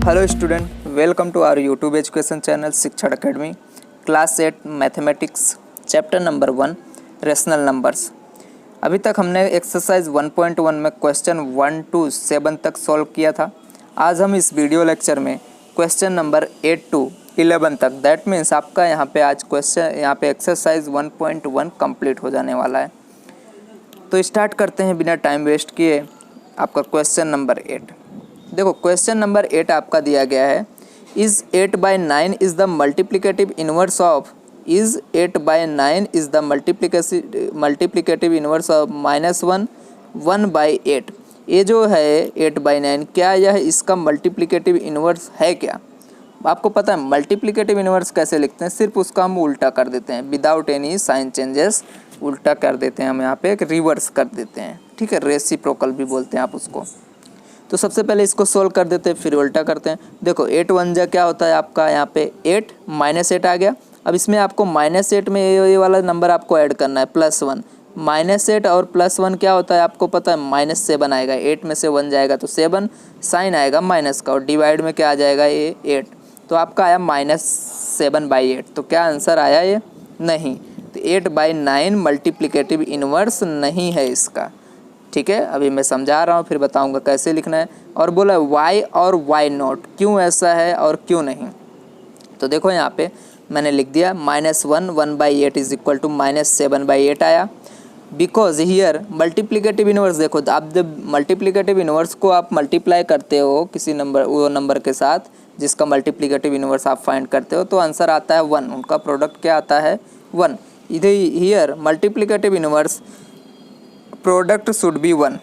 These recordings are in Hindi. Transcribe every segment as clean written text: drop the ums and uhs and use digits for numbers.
Hello student, welcome to our YouTube education channel Shikshan academy. Class 8 mathematics chapter number 1 rational numbers. अभी तक हमने एक्सरसाइज 1.1 में क्वेश्चन 1 to 7 तक सॉल्व किया था। आज हम इस वीडियो लेक्चर में क्वेश्चन नंबर 8 to 11 तक, दैट मीन्स आपका यहाँ पे एक्सरसाइज 1.1 कंप्लीट हो जाने वाला है। तो स्टार्ट करते हैं बिना टाइम वेस्ट किए आपका क्वेश्चन नंबर 8। देखो क्वेश्चन नंबर 8 आपका दिया गया है, is 8/9 is the multiplicative inverse of -1 1/8। ये जो है 8/9, क्या यह इसका मल्टीप्लिकेटिव इनवर्स है क्या? आपको पता है मल्टीप्लिकेटिव इनवर्स कैसे लिखते हैं? सिर्फ उसका हम उल्टा कर देते हैं, विदाउट एनी साइन चेंजेस उल्टा कर देते हैं। हम यहाँ पे एक रिवर्स कर देते हैं, ठीक है, रेसिप्रोकल भी बोलते हैं आप उसको। तो सबसे पहले इसको सोल्व कर देते हैं, फिर उल्टा करते हैं। देखो 8 1 जा क्या होता है आपका, यहाँ पे 8 -8 आ गया। अब इसमें आपको -8 में ये वाला नंबर आपको ऐड करना है, +1। -8 और +1 क्या होता है आपको पता है, -7 आएगा। 8 में से 1 जाएगा तो 7 साइन आएगा माइनस का, और डिवाइड में क्या आ जाएगा, ये 8। तो आपका आया -7/8। तो क्या आंसर आया ये? नहीं। तो 8/9 मल्टीप्लिकेटिव इनवर्स नहीं है इसका, ठीक है। अभी मैं समझा रहा हूँ, फिर बताऊंगा कैसे लिखना है। और बोला y और y नॉट, क्यों ऐसा है और क्यों नहीं। तो देखो यहाँ पे मैंने लिख दिया -1 1/8 इज इक्वल टू -7/8 आया। बिकॉज हियर मल्टीप्लिकेटिव इनवर्स, देखो आप जब मल्टीप्लिकेटिव इनवर्स को आप मल्टीप्लाई करते हो किसी नंबर, वो नंबर के साथ जिसका मल्टीप्लिकेटिव इनवर्स आप फाइंड करते हो, तो आंसर आता है 1। उनका प्रोडक्ट क्या आता है? 1। इधर here multiplicative inverse product should be 1।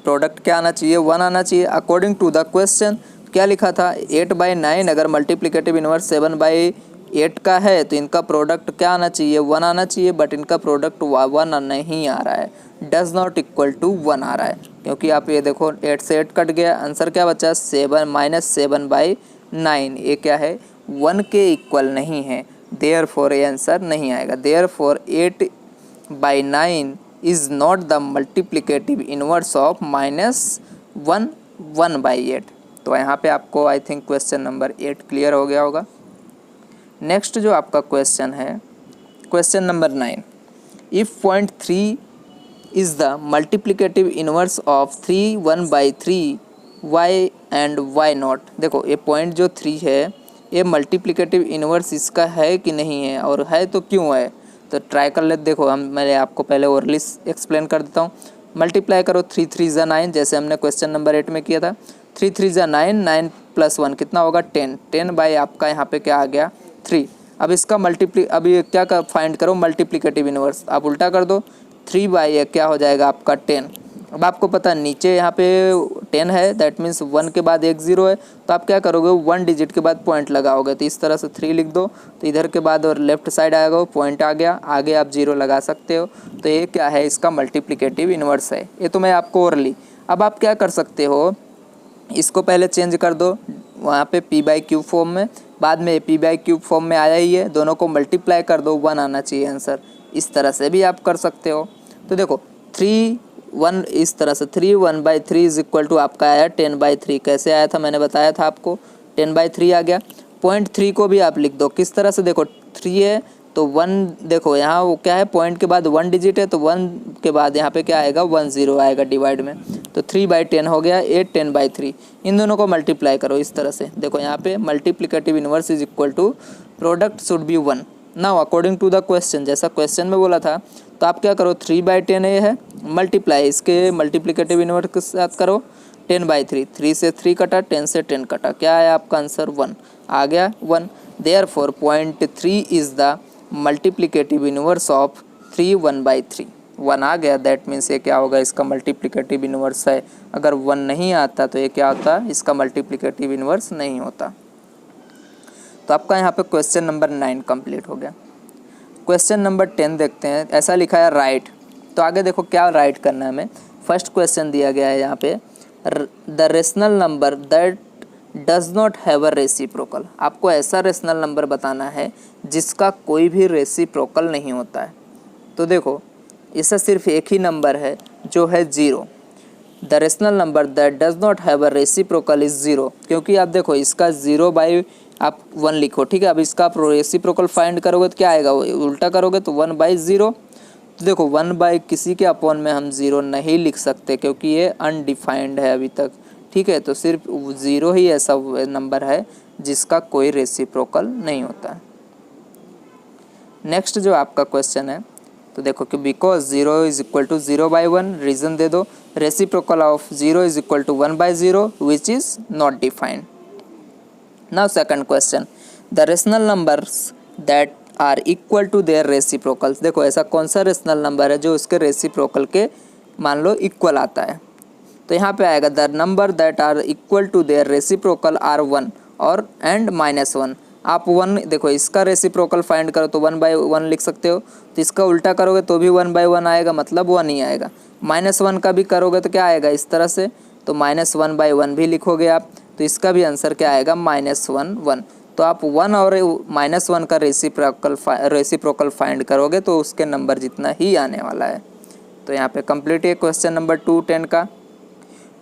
Product क्या आना चाहिए? 1 आना चाहिए। अकॉर्डिंग टू द क्वेश्चन क्या लिखा था, 8/9 अगर मल्टीप्लिकेटिव इनवर्स 7/8 का है तो इनका प्रोडक्ट क्या आना चाहिए? 1 आना चाहिए। बट इनका प्रोडक्ट 1 नहीं आ रहा है, डज नॉट इक्वल टू 1 आ रहा है, क्योंकि आप ये देखो 8 से 8 कट गया, आंसर क्या बचा? 7/9। ये क्या है? 1 के इक्वल नहीं है, देयरफॉर ये आंसर नहीं आएगा। Therefore 8/9 is not the multiplicative inverse of -1 1/8। तो यहाँ पे आपको I think question number 8 clear हो गया होगा। नेक्स्ट जो आपका क्वेश्चन है, question number 9, if 0.3 is the multiplicative inverse of 3 1/3 y and y not. देखो ये पॉइंट जो 3 है, ये मल्टीप्लिकेटिव इनवर्स इसका है कि नहीं है, और है तो क्यों है, तो ट्राई कर लेते। देखो मैंने आपको पहले ओरली एक्सप्लेन कर देता हूँ। मल्टीप्लाई करो, 3 3 ज़ा 9, जैसे हमने क्वेश्चन नंबर 8 में किया था। 3 3 ज़ा 9, 9 + 1 कितना होगा? 10। 10 बाई आपका यहाँ पे क्या आ गया? 3। अब इसका अभी क्या कर फाइंड करो, मल्टीप्लिकेटिव इनवर्स। आप उल्टा कर दो, 3/, क्या हो जाएगा आपका 10। अब आपको पता है नीचे यहाँ पे 10 है, दैट मीन्स 1 के बाद एक 0 है, तो आप क्या करोगे, 1 डिजिट के बाद पॉइंट लगाओगे। तो इस तरह से 3 लिख दो, तो इधर के बाद और लेफ्ट साइड आएगा, पॉइंट आ गया, आगे आप 0 लगा सकते हो। तो ये क्या है? इसका मल्टीप्लिकेटिव इनवर्स है। ये तो मैं आपको ओरली। अब आप क्या कर सकते हो, इसको पहले चेंज कर दो वहाँ पे p/क्यूब फॉर्म में, बाद में p/क्यूब फॉर्म में आया ही है, दोनों को मल्टीप्लाई कर दो, 1 आना चाहिए आंसर। इस तरह से भी आप कर सकते हो। तो देखो 3 1 इस तरह से 3 1/3 इज इक्वल टू आपका आया 10/3। कैसे आया था मैंने बताया था आपको, 10/3 आ गया। 0.3 को भी आप लिख दो, किस तरह से? देखो 3 है तो 1, देखो यहाँ वो क्या है, पॉइंट के बाद 1 डिजिट है, तो 1 के बाद यहाँ पे क्या आएगा? 1 0 आएगा डिवाइड में, तो 3/10 हो गया, 8 10/3। इन दोनों को मल्टीप्लाई करो इस तरह से। देखो यहाँ पे multiplicative inverse is equal to product should be 1। Now according to the question, जैसा क्वेश्चन में बोला था, तो आप क्या करो, 3/10 ये है, मल्टीप्लाई इसके मल्टीप्लिकेटिव इनवर्स के साथ करो 10/3। 3 से 3 कटा, 10 से 10 कटा, क्या आया आपका आंसर? 1 आ गया, 1। Therefore 0.3 is the multiplicative inverse of 3 1/3। 1 आ गया, दैट मीन्स ये क्या होगा? इसका मल्टीप्लिकेटिव इनवर्स है। अगर 1 नहीं आता तो ये क्या होता? इसका मल्टीप्लिकेटिव इनवर्स नहीं होता। तो आपका यहाँ पे क्वेश्चन नंबर 9 कंप्लीट हो गया। क्वेश्चन नंबर 10 देखते हैं। ऐसा लिखा है राइट, तो आगे देखो क्या राइट करना है हमें। फर्स्ट क्वेश्चन दिया गया है यहाँ पे, the rational number that does not have a reciprocal. आपको ऐसा रेशनल नंबर बताना है जिसका कोई भी रेसिप्रोकल नहीं होता है। तो देखो इसका सिर्फ एक ही नंबर है जो है 0। The rational number that does not have a reciprocal is 0, क्योंकि आप देखो इसका 0 बाई आप 1 लिखो, ठीक है। अब इसका आप रेसिप्रोकल फाइंड करोगे तो क्या आएगा, उल्टा करोगे तो 1 बाई 0। तो देखो 1 बाई किसी के अपॉन में हम 0 नहीं लिख सकते क्योंकि ये अनडिफाइंड है अभी तक, ठीक है। तो सिर्फ 0 ही ऐसा नंबर है जिसका कोई रेसिप्रोकल नहीं होता। नेक्स्ट जो आपका क्वेश्चन है, तो देखो कि because 0 is equal to 0 by 1, reason दे दो। Reciprocal of 0 is equal to 1 by 0 which is not defined. Now second question, the rational numbers that are equal to their reciprocals. देखो ऐसा कौन सा रेशनल नंबर है जो उसके रेसिप्रोकल के मान लो इक्वल आता है। तो यहाँ पे आएगा the number that are equal to their reciprocal are 1 और एंड -1। आप 1 देखो इसका रेसिप्रोकल फाइंड करो तो 1 बाई 1 लिख सकते हो, तो इसका उल्टा करोगे तो भी 1 बाई 1 आएगा, मतलब 1 ही आएगा। -1 का भी करोगे तो क्या आएगा इस तरह से, तो -1 बाई 1 भी लिखोगे आप, तो इसका भी आंसर क्या आएगा -1 1। तो आप 1 और -1 का रेसिप्रोकल फाइंड करोगे तो उसके नंबर जितना ही आने वाला है। तो यहाँ पे कंप्लीट है क्वेश्चन नंबर 2 10 का।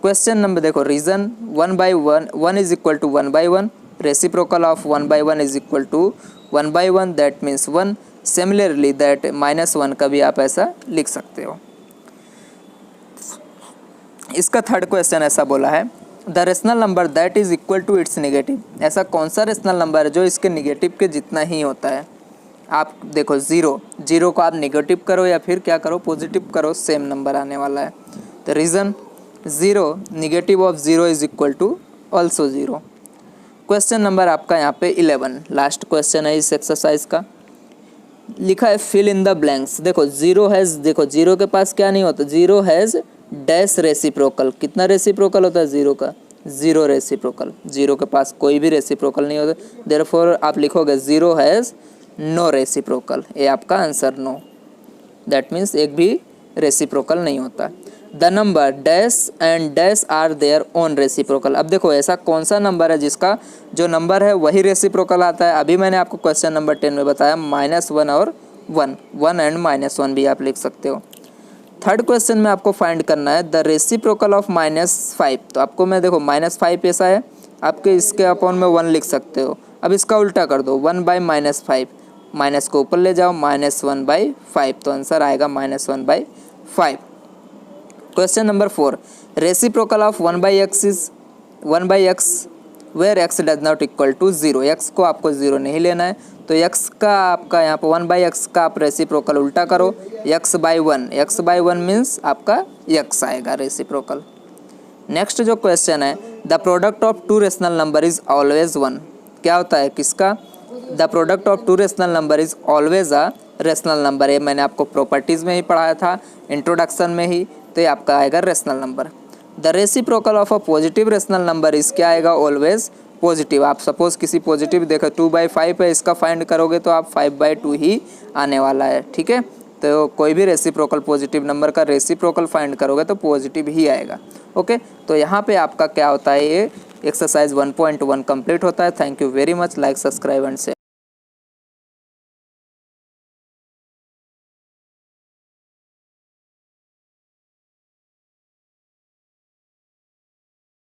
क्वेश्चन नंबर देखो, reason 1 by 1 is equal to 1 by 1, reciprocal of 1 by 1 is equal to 1 by 1, that means 1। Similarly that -1 का भी आप ऐसा लिख सकते हो। इसका थर्ड क्वेश्चन ऐसा बोला है, the rational number that is equal to its negative. ऐसा कौन सा रेशनल नंबर है जो इसके नेगेटिव के जितना ही होता है। आप देखो 0 को आप नेगेटिव करो या फिर क्या करो पॉजिटिव करो, सेम नंबर आने वाला है। तो reason 0 negative of 0 is equal to also 0। Question number आपका यहाँ पे 11 लास्ट क्वेश्चन है इस एक्सरसाइज का। लिखा है फिल इन द ब्लैंक्स। देखो 0 हैज़, देखो 0 के पास क्या नहीं होता, 0 हैज़ डैश रेसिप्रोकल। कितना रेसिप्रोकल होता है 0 का, 0 रेसिप्रोकल। 0 के पास कोई भी रेसिप्रोकल नहीं होता, देयरफॉर आप लिखोगे 0 हैज़ नो रेसिप्रोकल। ये आपका आंसर नो, दैट मीन्स एक भी रेसिप्रोकल नहीं होता। The number dash and dash are their own reciprocal. अब देखो ऐसा कौन सा नंबर है जिसका जो नंबर है वही रेसिप्रोकल आता है। अभी मैंने आपको क्वेश्चन नंबर 10 में बताया -1 और 1 एंड -1 भी आप लिख सकते हो। थर्ड क्वेश्चन में आपको फाइंड करना है द रेसिप्रोकल ऑफ -5। तो आपको मैं देखो -5 ऐसा है, आपके इसके अपॉन में 1 लिख सकते हो। अब इसका उल्टा कर दो, 1 बाई -5, माइनस को ऊपर ले जाओ, -1 बाई 5, तो आंसर आएगा -1 by 5। Question number 4, reciprocal of 1 by X is 1 by X where X does not equal to 0। X को आपको 0 नहीं लेना है, तो एक्स का आपका यहाँ पर 1 बाई एक्स का आप रेसिप्रोकल उल्टा करो, एक्स बाई 1 मीन्स आपका एक्स आएगा रेसिप्रोकल। नेक्स्ट जो क्वेश्चन है, the product of 2 rational number is always 1। क्या होता है किसका, the product of 2 rational number is always a rational number. ये मैंने आपको प्रॉपर्टीज़ में ही पढ़ाया था, इंट्रोडक्शन में ही, तो ये आपका आएगा rational number. The reciprocal of a positive rational number is क्या आएगा, ऑलवेज पॉजिटिव। आप सपोज किसी पॉजिटिव देखो 2 बाई 5 है, इसका फाइंड करोगे तो आप 5 बाई 2 ही आने वाला है, ठीक है। तो कोई भी रेसिप्रोकल पॉजिटिव नंबर का रेसिप्रोकल फाइंड करोगे तो पॉजिटिव ही आएगा, ओके। तो यहाँ पे आपका क्या होता है, ये एक्सरसाइज 1.1 कंप्लीट होता है। Thank you very much, like subscribe and share.